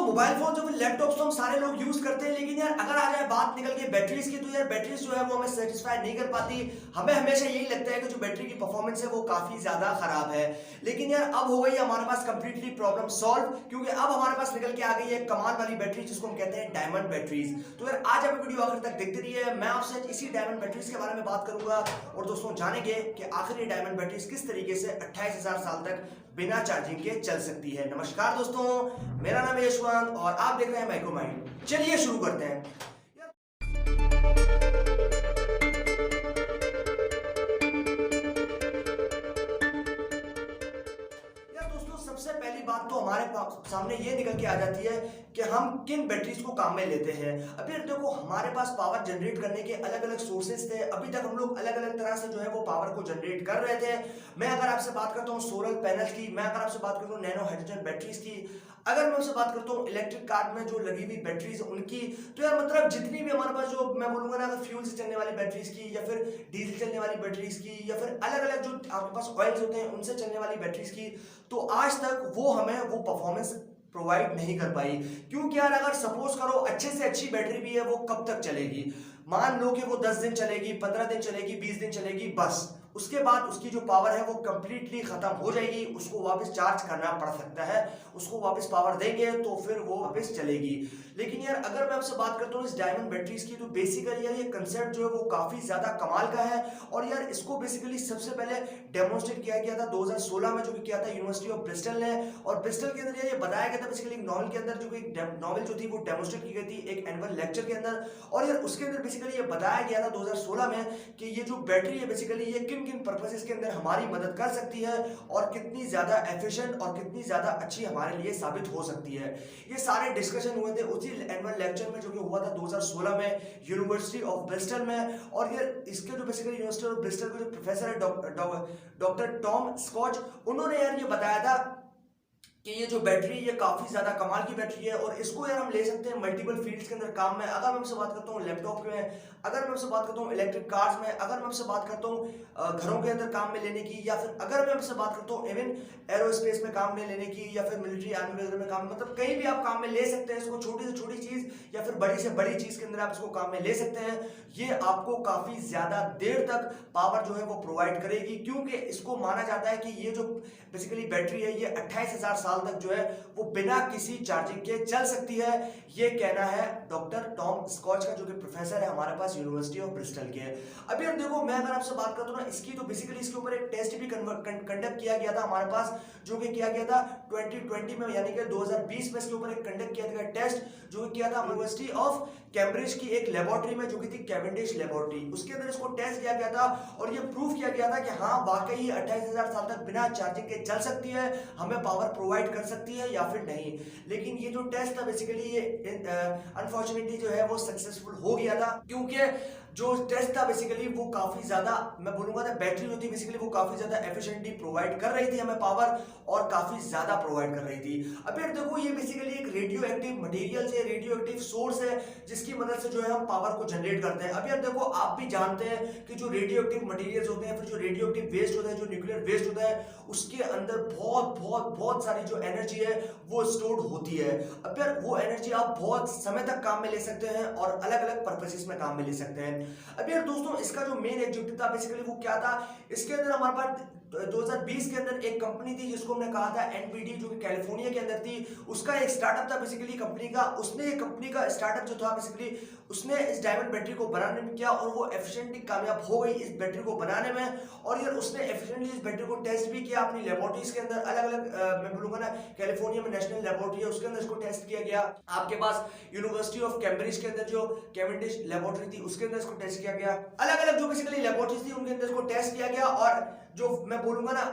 Mobile phone जो laptops तो हम सारे लोग यूज करते हैं, लेकिन यार अगर आ जाए बात निकल के बैटरीज की, तो यार बैटरीज जो है वो हमें सेटिस्फाई नहीं कर पाती। हमें हमेशा यही लगता है कि जो बैटरी की परफॉर्मेंस है वो काफी ज्यादा खराब है। लेकिन यार अब हो गई हमारे पास कंप्लीटली प्रॉब्लम सॉल्व, क्योंकि अब हमारे पास निकल के आ गई है कमाल वाली बैटरी जिसको हम कहते हैं डायमंड बैटरीज। तो यार आज आप वीडियो आखिर तक देखते रहिए, मैं आपसे इसी डायमंड बैटरीज के बारे में बात करूंगा और दोस्तों जानेंगे कि आखिर ये डायमंड बैटरीज किस तरीके से 28,000 साल तक बिना चार्जिंग के चल सकती है। नमस्कार दोस्तों, मेरा नाम है यशवंत और आप देख रहे हैं माइक्रोमाइंड। चलिए शुरू करते हैं। यार दोस्तों, सबसे पहली बात तो हमारे सामने ये निकल के आ जाती है कि हम किन बैटरीज को काम में लेते हैं। अभी देखो, हमारे पास पावर जनरेट करने के अलग अलग सोर्सेज थे। अभी तक हम लोग अलग अलग तरह से जो है वो पावर को जनरेट कर रहे थे। मैं अगर आपसे बात करता हूँ सोलर पैनल की, मैं अगर आपसे बात करता हूँ नैनो हाइड्रोजन बैटरीज की, अगर मैं आपसे बात करता हूँ इलेक्ट्रिक कार में जो लगी हुई बैटरीज उनकी, तो यार मतलब जितनी भी हमारे पास जो मैं बोलूंगा ना, अगर फ्यूल से चलने वाली बैटरीज की या फिर डीजल चलने वाली बैटरीज की या फिर अलग अलग जो आपके पास ऑयल्स होते हैं उनसे चलने वाली बैटरीज की, तो आज तक वो हमें वो परफॉर्मेंस प्रोवाइड नहीं कर पाई। क्योंकि यार अगर सपोज करो अच्छे से अच्छी बैटरी भी है, वो कब तक चलेगी? मान लो कि वो 10 दिन चलेगी, 15 दिन चलेगी, 20 दिन चलेगी, बस उसके बाद उसकी जो पावर है वो कंप्लीटली खत्म हो जाएगी। उसको वापस चार्ज करना पड़ सकता है, उसको वापस पावर देंगे तो फिर वो वापस चलेगी। लेकिन यार अगर मैं आपसे बात करता हूँ इस डायमंड बैटरीज की, तो बेसिकली यार ये कंसेप्ट जो है वो काफी ज्यादा कमाल का है। और यार इसको बेसिकली सबसे पहले डेमोन्स्ट्रेट किया गया था 2016 में, जो कि किया था यूनिवर्सिटी ऑफ ब्रिस्टल ने। और ब्रिस्टल के अंदर ये बताया गया था बेसिकली एक नॉवल के अंदर, जो कि नॉवल जो थी वो डेमोन्स्ट्रेट की गई थी एक एनुअल लेक्चर के अंदर। और यार उसके अंदर बेसिकली ये बताया गया था 2016 में कि ये जो बैटरी है बेसिकली ये किन किन पर्पसेस के अंदर हमारी मदद कर सकती है और कितनी ज्यादा एफिशिएंट और कितनी ज्यादा अच्छी हमारे लिए साबित हो सकती है। ये सारे डिस्कशन हुए थे उसी एनुअल लेक्चर में, जो कि हुआ था 2016 में यूनिवर्सिटी ऑफ ब्रिस्टल में। और ये इसके जो बेसिकली यूनिवर्सिटी ऑफ ब्रिस्टल के जो प्रोफेसर है डॉक्टर टॉम स्कॉच, उन्होंने यार ये बताया था कि ये जो बैटरी ये काफी ज्यादा कमाल की बैटरी है और इसको यार हम ले सकते हैं मल्टीपल फील्ड्स के अंदर काम में। अगर मैं हमसे बात करता हूँ लैपटॉप में, अगर मैं हमसे बात करता हूँ इलेक्ट्रिक कार्स में, अगर मैं हमसे बात करता हूँ घरों के अंदर काम में लेने की, या फिर अगर मैं हमसे बात करता हूँ इवन एरोस्पेस में काम में लेने की, या फिर मिलिट्री आर्मी वगैरह में काम, मतलब कहीं भी आप काम में ले सकते हैं इसको। छोटी से छोटी चीज या फिर बड़ी से बड़ी चीज के अंदर आप इसको काम में ले सकते हैं। ये आपको काफी ज्यादा देर तक पावर जो है वो प्रोवाइड करेगी, क्योंकि इसको माना जाता है कि ये जो बेसिकली बैटरी है ये 28,000 साल तक जो है वो बिना किसी चार्जिंग के चल सकती है। ये कहना है डॉक्टर टॉम स्कॉच का, जो कि प्रोफेसर है हमारे पास यूनिवर्सिटी ऑफ ब्रिस्टल के। अभी अब देखो, मैं अगर आपसे बात करता हूं ना इसकी, तो बेसिकली इसके ऊपर एक टेस्ट भी कंडक्ट किया गया था हमारे पास, जो कि किया गया था 2020 में, यानी कि 2020 में इसके ऊपर एक कंडक्ट किया गया टेस्ट, जो कि किया था यूनिवर्सिटी ऑफ कैम्ब्रिज की एक लेबोरेटरी में, जो कि थी कैवेंडिश लेबोरेटरी। उसके अंदर इसको टेस्ट किया गया था और ये प्रूव किया गया था कि हाँ वाकई 28,000 साल तक बिना चार्जिंग के चल सकती है, हमें पावर प्रोवाइड कर सकती है या फिर नहीं। लेकिन ये जो टेस्ट था बेसिकली ये अनफॉर्चुनेटली जो है वो सक्सेसफुल हो गया था, क्योंकि जो टेस्ट था बेसिकली वो काफी ज्यादा, मैं बोलूंगा ना, बैटरी जो थी बेसिकली वो काफी ज्यादा एफिशिएंटली प्रोवाइड कर रही थी हमें पावर, और काफी ज्यादा प्रोवाइड कर रही थी। अब यार देखो, ये बेसिकली एक रेडियो एक्टिव मटेरियल है, रेडियो एक्टिव सोर्स है, जिसकी मदद से जो है हम पावर को जनरेट करते हैं। अब यार देखो, आप भी जानते हैं कि जो रेडियो एक्टिव मटेरियल्स होते हैं, फिर जो रेडियो एक्टिव वेस्ट होता है, जो न्यूक्लियर वेस्ट होता है, उसके अंदर बहुत बहुत बहुत सारी जो एनर्जी है वो स्टोर्ड होती है। अब यार वो एनर्जी आप बहुत समय तक काम में ले सकते हैं और अलग अलग पर्पसेस में काम में ले सकते हैं। अब यार दोस्तों, इसका जो मेन एग्जीक्यूटिव था बेसिकली वो क्या था, इसके अंदर हमारे पास 2020 के अंदर एक कंपनी थी जिसको हमने कहा था एनपीडी, जो कि कैलिफोर्निया के अंदर थी। उसका एक स्टार्टअप था बेसिकली कंपनी का, उसने कंपनी का स्टार्टअप जो था बेसिकली उसने इस डायमंड बैटरी को बनाने में किया और वो एफिशिएंटली कामयाब हो गई इस बैटरी को बनाने में। और यार उसने एफिशिएंटली इस बैटरी को टेस्ट भी किया अपनी लेबोरेटरीज के अंदर, अलग अलग मैं बोलूंगा ना, कैलिफोर्निया में नेशनल लेबोरेटरी है उसके अंदर इसको टेस्ट किया गया। आपके पास यूनिवर्सिटी ऑफ कैम्ब्रिज के अंदर जो कैवेंडिश लेबोरेटरी थी उसके अंदर इसको टेस्ट किया गया। अलग अलग जो बेसिकली लेबोरेटरीज थी उनके अंदर इसको टेस्ट किया गया, और जो मैं बोलूंगा ना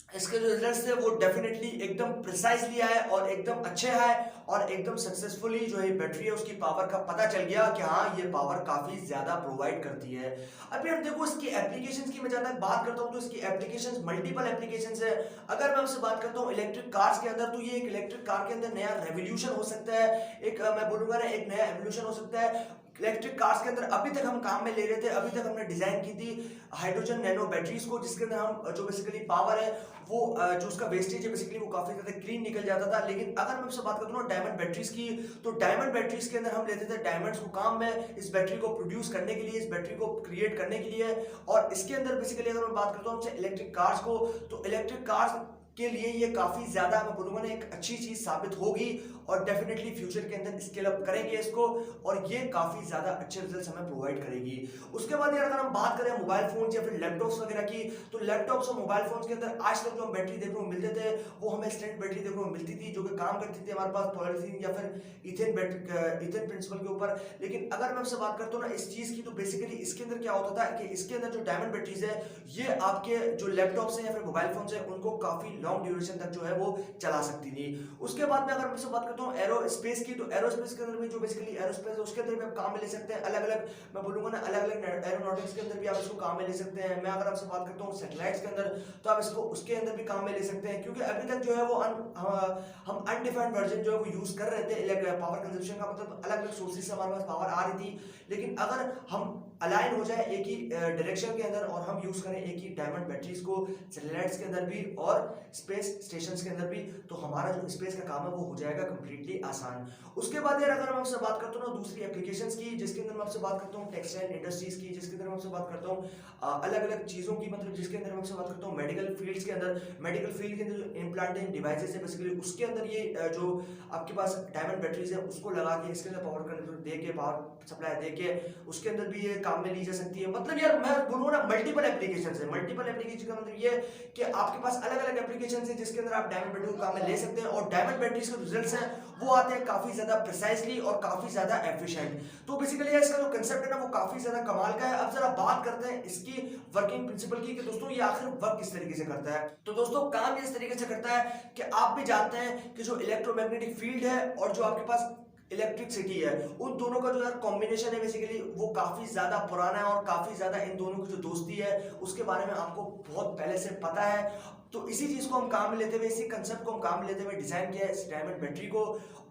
इसके जो रिजल्ट्स थे वो डेफिनेटली एकदम प्रिसाइजली आए और एकदम अच्छे आए, और एकदम सक्सेसफुली जो है बैटरी है उसकी पावर का पता चल गया कि हाँ ये पावर काफी ज्यादा प्रोवाइड करती है। अब यार देखो, इसकी एप्लीकेशंस की मैं जहां तक बात करता हूं तो इसकी एप्लीकेशंस मल्टीपल एप्लीकेशंस है। अगर मैं आपसे बात करता हूं इलेक्ट्रिक कार्स के अंदर, तो ये एक इलेक्ट्रिक कार के अंदर नया रेवोल्यूशन हो सकता है, एक मैं बोलूंगा ना एक नया एवोल्यूशन हो सकता है। इलेक्ट्रिक कार्स के अंदर अभी तक हम काम में ले रहे थे, अभी तक हमने डिजाइन की थी हाइड्रोजन नैनो बैटरीज को, जिसके अंदर हम जो बेसिकली पावर है वो जो उसका वेस्टेज है बेसिकली वो काफी ज्यादा क्लीन निकल जाता था। लेकिन अगर मैं आपसे बात करता हूँ डायमंड बैटरीज की, तो डायमंड बैटरीज के अंदर हम लेते थे डायमंड्स को काम में इस बैटरी को प्रोड्यूस करने के लिए, इस बैटरी को क्रिएट करने के लिए। और इसके अंदर बेसिकली अगर मैं बात करता हूँ इलेक्ट्रिक कार्स को, तो इलेक्ट्रिक कार्स के लिए ये काफी ज्यादा मैं बोलूंगा ना एक अच्छी चीज साबित होगी और डेफिनेटली फ्यूचर के अंदर स्केल अप करेंगे इसको, और ये काफी ज्यादा अच्छे रिजल्ट्स हमें प्रोवाइड करेगी। उसके बाद यार अगर हम बात करें मोबाइल फोन या फिर लैपटॉप्स वगैरह की, तो लैपटॉप्स और मोबाइल फोन के अंदर आज तक जो हम बैटरी देखने को मिलते थे वो हमें स्टैंड बैटरी देखने को मिलती थी, जो कि काम करती थी हमारे पास पॉलीथीन या फिर इथेन प्रिंसिपल के ऊपर। लेकिन अगर मैं आपसे बात करता हूँ ना इस चीज की, तो बेसिकली इसके अंदर क्या होता था कि इसके अंदर जो डायमंड बैटरीज है ये आपके जो लैपटॉप्स है या फिर मोबाइल फोन है उनको काफी लॉन्ग ड्यूरेशन तक जो है वो चला सकती थी। उसके बाद में अगर मैं बात करता हूँ एरोस्पेस की, तो एरोस्पेस के अंदर भी जो बेसिकली एरोस्पेस है उसके अंदर भी आप काम में ले सकते हैं अलग अलग, मैं बोलूंगा ना अलग अलग एरोनॉटिक्स के अंदर भी आप इसको काम में ले सकते हैं। मैं अगर आपसे बात करता हूँ सैटेलाइट्स के अंदर, तो आप इसको उसके अंदर भी काम में ले सकते हैं, क्योंकि अभी तक जो है वो हम अनडिफाइंड वर्जन जो है वो यूज कर रहे थे पावर कंजप्शन का, मतलब अलग अलग सोर्सेज से हमारे पास पावर आ रही थी। लेकिन अगर हम अलाइन हो जाए एक ही डायरेक्शन के अंदर और हम यूज करें एक ही डायमंड बैटरीज को सैटेलाइट्स के अंदर भी और स्पेस स्टेशंस के अंदर भी, तो हमारा जो स्पेस का काम है वो हो जाएगा कंप्लीटली आसान। उसके बाद यार अगर मैं आपसे बात करता हूँ ना दूसरी एप्लीकेशंस की, जिसके अंदर मैं आपसे बात करता हूँ टेक्सटाइल इंडस्ट्रीज की, जिसके अंदर मैं आपसे बात करता हूँ अलग अलग चीजों की, मतलब जिसके अंदर मैं आपसे बात करता हूँ मेडिकल फील्ड्स के अंदर, मेडिकल फील्ड के अंदर जो इम्प्लांटेड डिवाइसेस है बेसिकली उसके अंदर ये जो आपके पास डायमंड बैटरीज है उसको लगा के इसके अंदर पावर कंट्रोल दे के पावर सप्लाई दे के उसके अंदर भी ये काम में ली जा सकती है। मतलब यार मैं बोलूँ ना मल्टीपल एप्लीकेशन है, मल्टीपल एप्लीकेशन का मतलब ये कि आपके पास अलग अलग एप्लीकेशन है जिसके अंदर आप डायमंड बैटरी को काम में ले सकते हैं, और डायमंड बैटरीज के रिजल्ट्स हैं वो आते हैं काफी ज्यादा प्रिसाइसली और काफी ज्यादा एफिशिएंट। तो बेसिकली इसका जो कंसेप्ट है ना वो काफी ज्यादा कमाल का है। अब जरा बात करते हैं इसकी वर्किंग प्रिंसिपल की, कि दोस्तों ये आखिर वर्क किस तरीके से करता है। तो दोस्तों काम इस तरीके से करता है कि आप भी जानते हैं कि जो इलेक्ट्रोमैग्नेटिक फील्ड है और जो आपके पास इलेक्ट्रिसिटी है उन दोनों का जो यार कॉम्बिनेशन है बेसिकली वो काफी ज्यादा पुराना है, और काफी ज्यादा इन दोनों की जो दोस्ती है उसके बारे में आपको बहुत पहले से पता है। तो इसी चीज को हम काम में लेते हुए, इसी कंसेप्ट को हम काम में लेते हुए डिजाइन किया है इस डायमंड बैटरी को,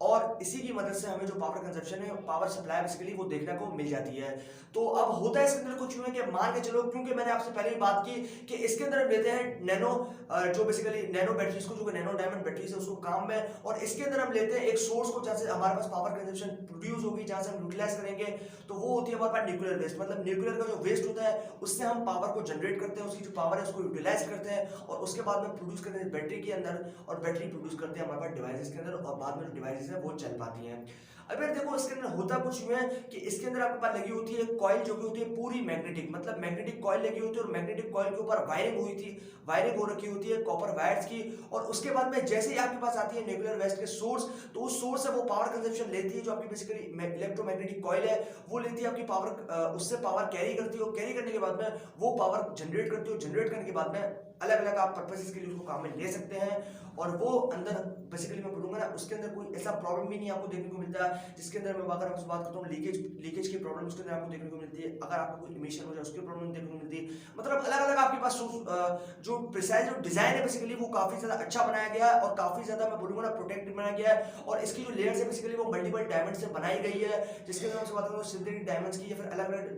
और इसी की मदद से हमें जो पावर कंजप्शन है पावर सप्लाई बेसिकली वो देखने को मिल जाती है। तो अब होता है इसके अंदर कुछ यूं है कि मान के चलो, क्योंकि मैंने आपसे पहले ही बात की कि इसके अंदर हम लेते हैं नैनो जो बेसिकली नैनो बैटरीज को, जो नैनो डायमंड बैटरीज है उसको काम में, और इसके अंदर हम लेते हैं एक सोर्स को जहां से हमारे पास पावर कंजप्शन प्रोड्यूस होगी, जहां से हम यूटिलाइज करेंगे, तो वो होती है हमारे पास न्यूक्लियर वेस्ट। मतलब न्यूक्लियर का जो वेस्ट होता है उससे हम पावर को जनरेट करते हैं, उसकी जो पावर है उसको यूटिलाइज करते हैं और उसके बाद में प्रोड्यूस करते हैं बैटरी के अंदर, और बैटरी प्रोड्यूस करते हैं हमारे पास डिवाइसेस के अंदर, और बाद में जो डिवाइसेस है वो चल पाती हैं। अब यार देखो इसके अंदर होता कुछ यूं है कि इसके अंदर आपके पास लगी होती है कॉइल जो कि होती है पूरी मैग्नेटिक, मतलब मैग्नेटिक कॉइल लगी होती है, और मैग्नेटिक कॉइल के ऊपर वायरिंग हो रखी होती है कॉपर वायर्स की। और उसके बाद में जैसे ही आपके पास आती है न्यूक्लियर वेस्ट के सोर्स, तो उस सोर्स से वो पावर कंजप्शन लेती है, जो आपकी बेसिकली इलेक्ट्रोमैग्नेटिक कॉइल है वो लेती है आपकी पावर, उससे पावर कैरी करती है, और कैरी करने के बाद में वो पावर जनरेट करती है, जनरेट करने के बाद में अलग अलग आप पर्पसेस के लिए उसको काम में ले सकते हैं। और वो अंदर बेसिकली मैं बोलूंगा ना उसके अंदर कोई ऐसा प्रॉब्लम भी नहीं आपको देखने को मिलता है, जिसके अंदर मैं अगर आपसे बात करता हूँ लीकेज की प्रॉब्लम उसके अंदर आपको देखने को मिलती है, अगर आपको कोई इमिशन हो जाए उसकी प्रॉब्लम देखने को मिलती है। मतलब अलग अलग आपके पास जो प्रिसाइज जो डिजाइन है बेसिकली वो काफी ज्यादा अच्छा बनाया गया है, और काफी ज्यादा मैं बोलूंगा ना प्रोटेक्टेड बनाया गया है, और इसकी जो लेयर्स है बेसिकली वो मल्टीपल डायमंड से बनाई गई है, जिसके अंदर मैं बात करूँ सिंथेटिक डायमंड्स की या फिर अलग अलग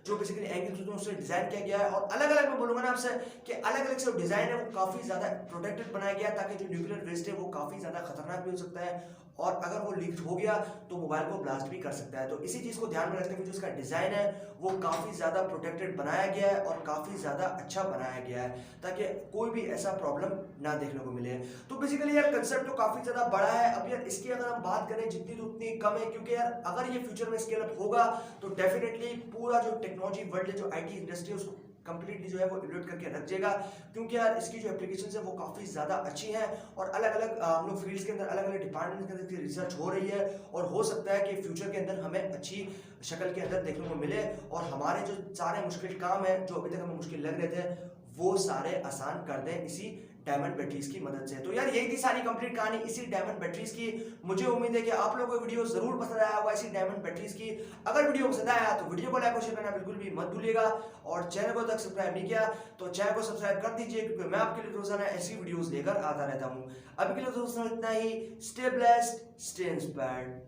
जो बेसिकली एंगल्स होते हैं उससे डिजाइन किया गया है। और अलग अलग मैं बोलूंगा ना आपसे कि अलग अलग जो डिजाइन है वो काफी ज्यादा प्रोटेक्टेड बनाया गया है, ताकि जो न्यूक्लियर वेस्ट है वो काफी ज्यादा खतरनाक भी हो सकता है, और अगर वो लीक हो गया तो मोबाइल को ब्लास्ट भी कर सकता है। तो इसी चीज को ध्यान में रखते हुए जो इसका डिजाइन है वो काफी ज्यादा प्रोटेक्टेड बनाया गया है और काफी ज्यादा अच्छा बनाया गया है, ताकि कोई भी ऐसा प्रॉब्लम ना देखने को मिले। तो बेसिकली यार कंसेप्ट तो काफी ज्यादा बड़ा है। अब यार इसकी अगर हम बात करें जितनी तो उतनी कम है, क्योंकि यार अगर ये फ्यूचर में स्केल अप होगा तो डेफिनेटली पूरा जो टेक्नोलॉजी वर्ल्ड है, जो आईटी इंडस्ट्री है उसको कंप्लीटली जो है वो इवोल्यूट करके रख देगा, क्योंकि यार इसकी जो एप्लीकेशंस है वो काफी ज्यादा अच्छी हैं, और अलग अलग हम लोग फील्ड्स के अंदर अलग अलग डिपार्टमेंट के अंदर रिसर्च हो रही है, और हो सकता है कि फ्यूचर के अंदर हमें अच्छी शक्ल के अंदर देखने को मिले, और हमारे जो सारे मुश्किल काम है जो अभी तक हमें मुश्किल लग रहे थे वो सारे आसान कर दें इसी डायमंड बैटरीज की मदद से। तो यार यही थी सारी कंप्लीट कहानी इसी डायमंड बैटरीज की। मुझे उम्मीद है कि आप लोगों को वीडियो जरूर पसंद आया होगा इसी डायमंड बैटरीज की। अगर वीडियो पसंद आया तो वीडियो को लाइक और शेयर करना बिल्कुल भी मत भूलिएगा, और चैनल को तक सब्सक्राइब नहीं किया तो चैनल को सब्सक्राइब कर दीजिए, क्योंकि मैं आपके लिए रोजाना ऐसी वीडियोस लेकर आता रहता हूं। अभी के लिए दोस्तों इतना ही। Stay blessed, stay inspired.